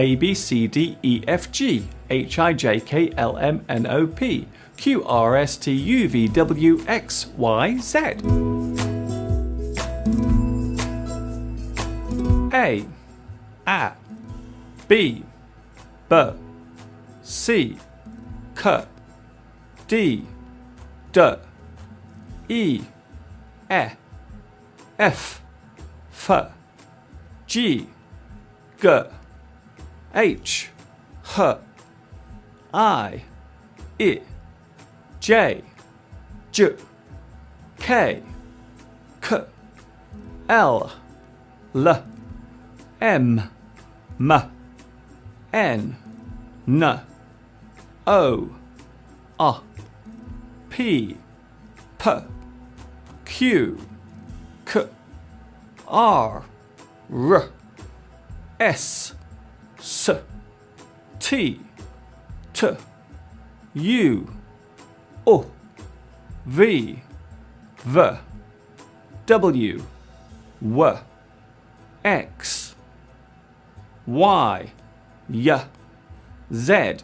A, B, C, D, E, F, G, H, I, J, K, L, M, N, O, P, Q, R, S, T, U, V, W, X, Y, Z. A, B, B, C, K, D, E, F, G, H, I, J, K, L, M, N, O, P, Q, R, S, T, U, V, W, X, Y, Z,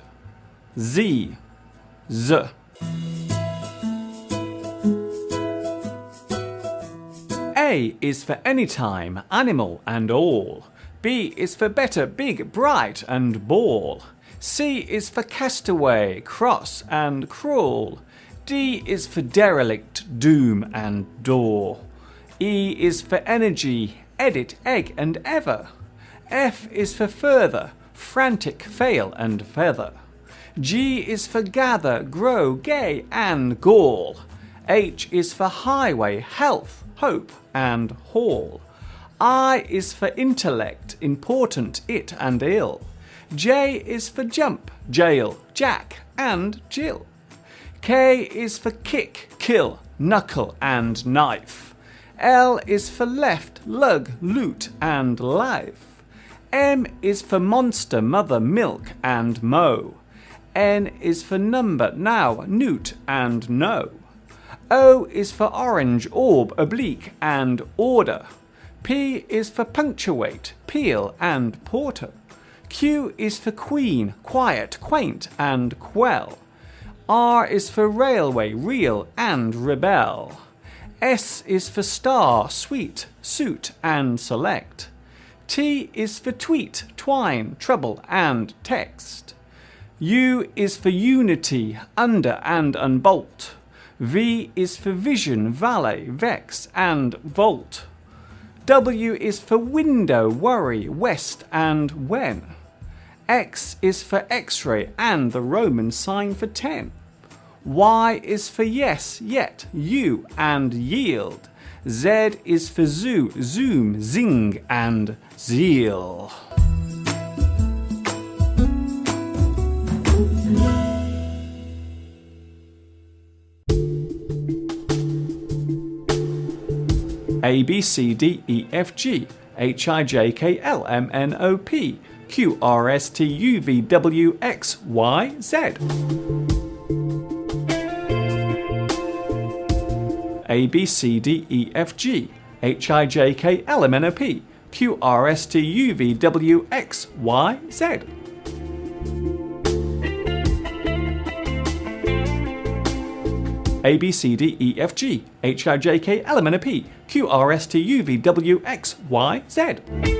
A is for anytime, animal and all. B is for better, big, bright and ball. C is for castaway, cross and cruel. D is for derelict, doom and door. E is for energy, edit, egg and ever. F is for further, frantic, fail and feather. G is for gather, grow, gay and gall. H is for highway, health, hope and hall. I is for intellect, important, it and ill. J is for jump, jail, jack and Jill. K is for kick, kill, knuckle and knife. L is for left, lug, loot and life. M is for monster, mother, milk and mow. N is for number, now, newt and no. O is for orange, orb, oblique and order. P is for punctuate, peel and porter. Q is for queen, quiet, quaint and quell. R is for railway, reel and rebel. S is for star, sweet, suit and select. T is for tweet, twine, trouble and text. U is for unity, under and unbolt. V is for vision, valet, vex and volt. W is for window, worry, west and when. X is for x-ray and the Roman sign for 10. Y is for yes, yet, you and yield. Z is for zoo, zoom, zing and zeal. A, B, C, D, E, F, G, H, I, J, K, L, M, N, O, P, Q, R, S, T, U, V, W, X, Y, Z. A, B, C, D, E, F, G, H, I, J, K, L, M, N, O, P, Q, R, S, T, U, V, W, X, Y, Z. A, B, C, D, E, F, G, H, I, J, K, L, M, N, O, P, Q, R, S, T, U, V, W, X, Y, Z.